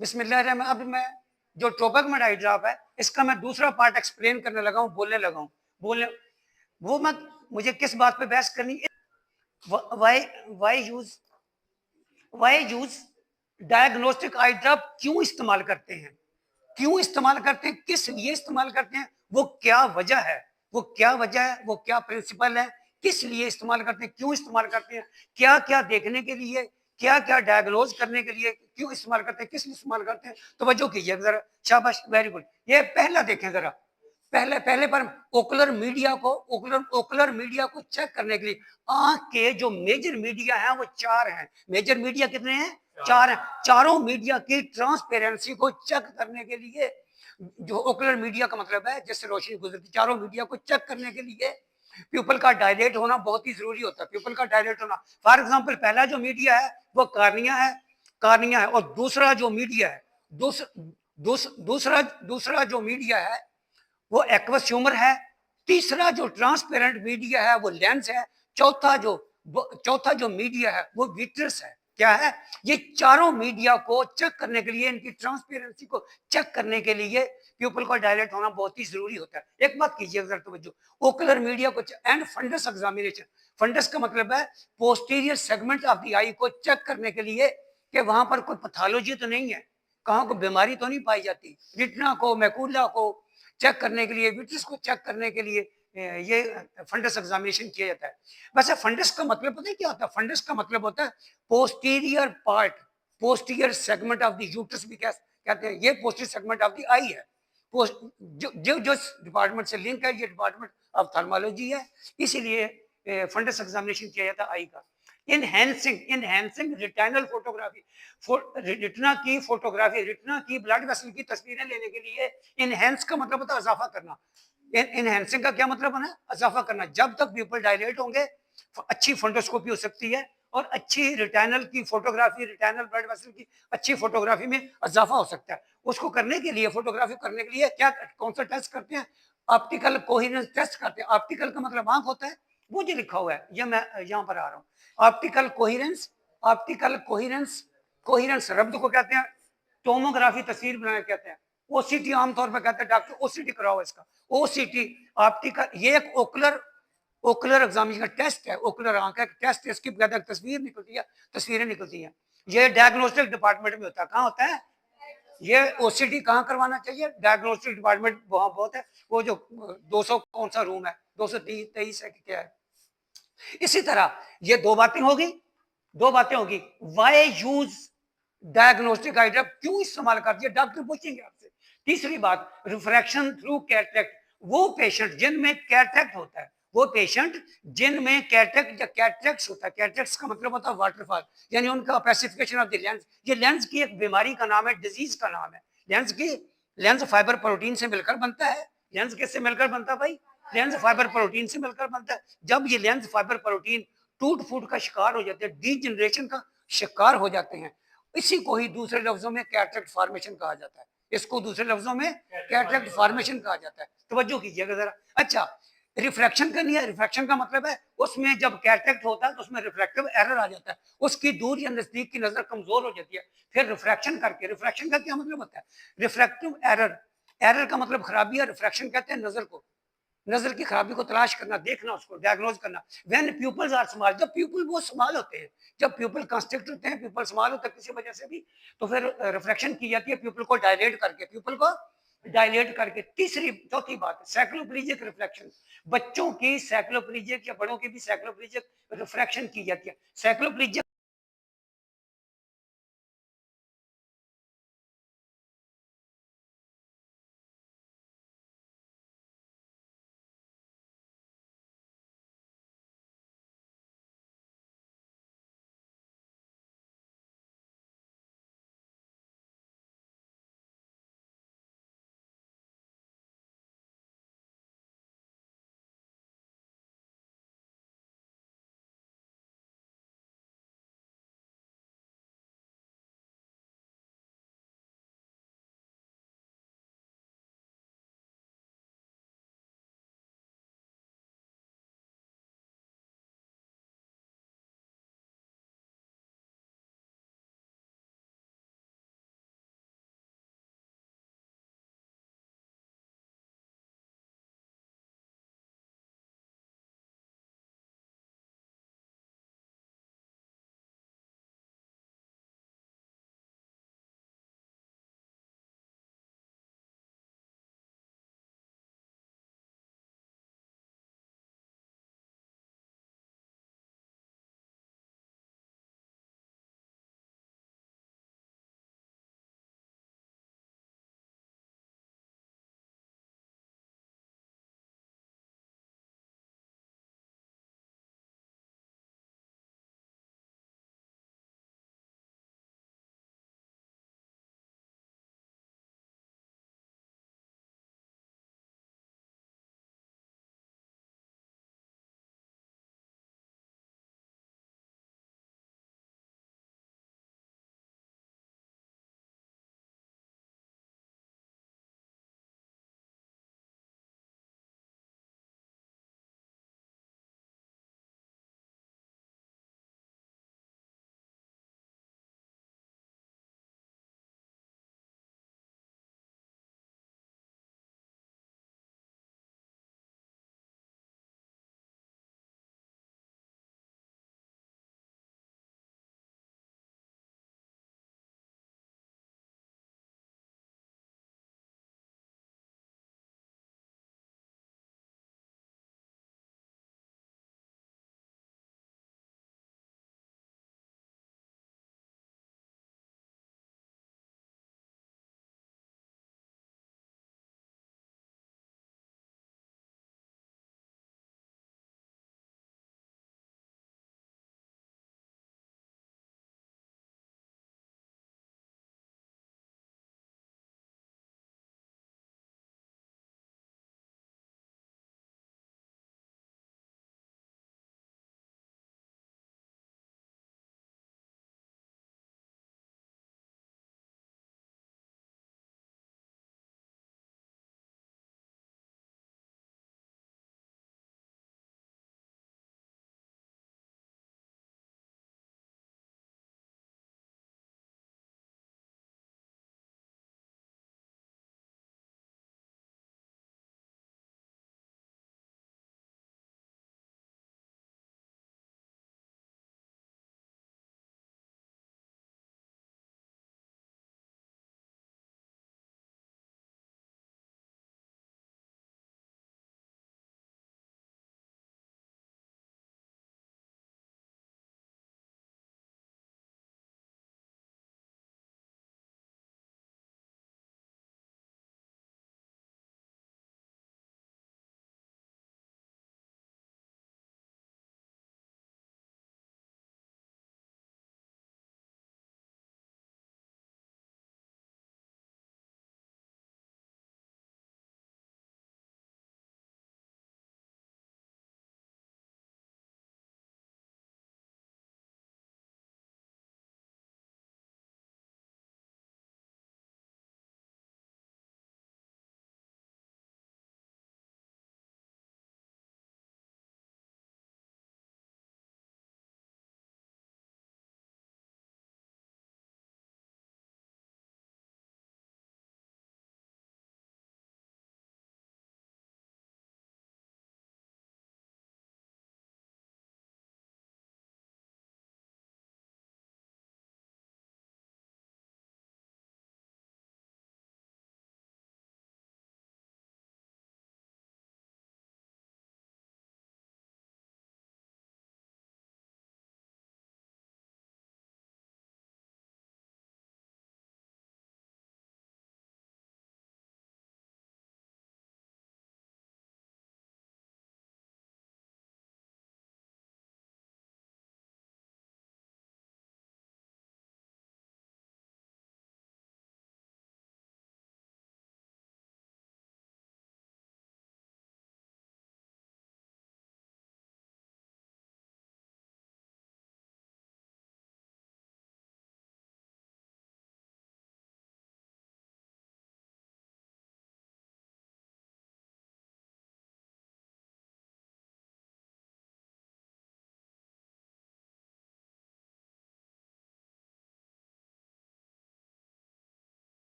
बिस्मिल्लाह। अब मैं जो ट्रोपकमेट आई ड्रॉप है, इसका मैं दूसरा पार्ट एक्सप्लेन करने लगा हूँ, बोलने लगा हूँ। बोलने वो मत मुझे किस बात पे बहस करनी है? Why why use why use diagnostic eye drop क्यों इस्तेमाल करते हैं? क्यों इस्तेमाल करते हैं? किस लिए इस्तेमाल करते हैं? वो क्या वजह है? वो क्या वजह है? वो क्या प्रिंसिपल है? किस लिए इस्तेमाल करते हैं? क्यों इस्तेमाल करते हैं? क्या क्या देखने के लिए? क्या क्या डायग्नोज करने के लिए क्यों इस्तेमाल करते हैं? किस लिए इस्तेमाल करते हैं? तो वजह कीजिए जरा। शाबाश, वेरी गुड। ये पहला देखें जरा। पहले पहले पर ओकुलर मीडिया को चेक करने के लिए आंख के जो मेजर मीडिया है वो 4 हैं। मेजर मीडिया कितने हैं? 4 हैं। चारों मीडिया की ट्रांसपेरेंसी को चेक करने के लिए, जो ओकुलर मीडिया का मतलब है जिससे रोशनी गुजरती, चारों मीडिया को चेक करने के लिए प्यूपल का डायलेट होना बहुत ही जरूरी होता है। प्यूपल का डायलेट होना, फॉर एग्जांपल पहला जो मीडिया है वो कार्निया है। और दूसरा जो मीडिया है, दूसरा जो मीडिया है वो एक्वस ह्यूमर है। तीसरा जो ट्रांसपेरेंट मीडिया है वो लेंस है। चौथा जो मीडिया है वो विट्रस है। क्या है? ये चारों मीडिया को चेक करने के लिए, इनकी ट्रांसपेरेंसी को चेक करने के लिए प्यूपल का डायलेट होना बहुत ही जरूरी होता है। एक बात कीजिए जरा तवज्जो, ओकुलर मीडिया को एंड फंडस एग्जामिनेशन। फंडस का मतलब है पोस्टीरियर सेगमेंट ऑफ द आई को चेक करने के लिए कि वहां पर कोई पैथोलॉजी तो नहीं है, कहाँ को बीमारी तो नहीं पाई जाती। रिटना को, मैकुला को चेक करने के लिए, विट्रस को चेक करने के लिए ये फंडस एग्जामिनेशन किया जाता है। वैसे फंडस का मतलब पता है क्या होता है? फंडस का मतलब होता है posterior part, posterior segment of the uterus भी कहते हैं। ये पोस्टीरियर सेगमेंट ऑफ द आई है। जो डिपार्टमेंट से लिंक है, ये डिपार्टमेंट ऑफ थर्मोलॉजी है, इसीलिए फंडस एग्जामिनेशन किया जाता है आई का। इनहैंसिंग रिटाइनल फोटोग्राफी, रिटना की फोटोग्राफी, रिटना की ब्लड वेसल की तस्वीरें लेने के लिए इनहैंस का मतलब होता है इजाफा करना। इनहैंसिंग का क्या मतलब है? इजाफा करना। जब तक पीपल डायलेट होंगे अच्छी फंडोस्कोपी हो सकती है और अच्छी रिटाइनल की फोटोग्राफी, रिटाइनल ब्लड वेसल की अच्छी फोटोग्राफी में इजाफा हो सकता है। उसको करने के लिए, फोटोग्राफी करने के लिए क्या, कौन सा टेस्ट करते हैं? ऑप्टिकल कोहेरेंस टेस्ट करते हैं। ऑप्टिकल का मतलब आंख होता है, वो जो लिखा हुआ है, ये मैं यहाँ पर आ रहा हूँ। ऑप्टिकल कोहेरेंस रब्द को कहते हैं। टोमोग्राफी तस्वीर बनाने कहते हैं। ओसीटी आमतौर पर कहते हैं डॉक्टर ओसीटी कराओ इसका। ओसीटी ऑप्टिकल, ये एक ओकुलर एग्जामिनेशन का टेस्ट है। ओकुलर आंख का टेस्ट है, इसकी कहते हैं तस्वीर निकलती है, तस्वीरें निकलती हैं। ये डायग्नोस्टिक डिपार्टमेंट में होता है। कहाँ होता है ये? ओसीटी कहाँ करवाना चाहिए? डायग्नोस्टिक डिपार्टमेंट वहां बहुत है। वो जो 200 कौन सा रूम है, 223 है कि क्या है? इसी तरह ये दो बातें होगी। Y use diagnostic eye drop, क्यों इस्तेमाल करती है, डॉक्टर पूछेंगे आपसे। तीसरी बात, रिफ्रैक्शन थ्रू कैटरेक्ट। वो पेशेंट जिनमें कैटरेक्ट होता है, वो पेशेंट जिनमें कैटरेक्ट या कैटरेक्ट्स होता है, कैटरेक्ट्स का मतलब होता है वाटरफॉल, यानी उनका पैसिफिकेशन ऑफ द लेंस। ये लेंस की एक बीमारी का नाम है, डिजीज का नाम है। लेंस फाइबर प्रोटीन से मिलकर बनता है। लेंस किससे मिलकर बनता है भाई? लेंस फाइबर प्रोटीन से मिलकर बनता है। जब ये लेंस फाइबर प्रोटीन टूट फूट का शिकार हो जाते हैं, डीजनरेशन का शिकार हो जाते हैं, इसी को ही दूसरे लफ्जों में कैटरेक्ट फॉर्मेशन कहा जाता है। इसको दूसरे लफ्जों में कैटरेक्ट फॉर्मेशन कहा जाता है। तवज्जो कीजिएगा जरा। अच्छा, रिफ्रैक्शन करनी है। रिफ्रैक्शन का मतलब है उसमें जब कैटरेक्ट होता है तो उसमें रिफ्रैक्टिव एरर आ जाता है, उसकी दूर या नजदीक की नजर कमजोर हो जाती है। फिर रिफ्रैक्शन करके, रिफ्रैक्शन का क्या मतलब होता है? रिफ्रैक्टिव एरर का मतलब खराबी है। रिफ्रैक्शन कहते हैं नजर की खराबी को तलाश करना, देखना, उसको डायग्नोज करना। व्हेन प्यूपल्स आर स्मॉल, जब प्यूपल वो स्मॉल होते हैं, जब प्यूपल कंस्ट्रिक्ट होते हैं, प्यूपल स्मॉल होता है किसी वजह से भी, तो फिर रिफ्रैक्शन की जाती है प्यूपल को डायलेट करके। चौथी बात, साइक्लोप्लीजिक रिफ्लेक्शन। बच्चों की साइक्लोप्लीजिक या बड़ों की भी साइक्लोप्लीजिक रिफ्रैक्शन की जाती है। साइक्लोप्लीजिक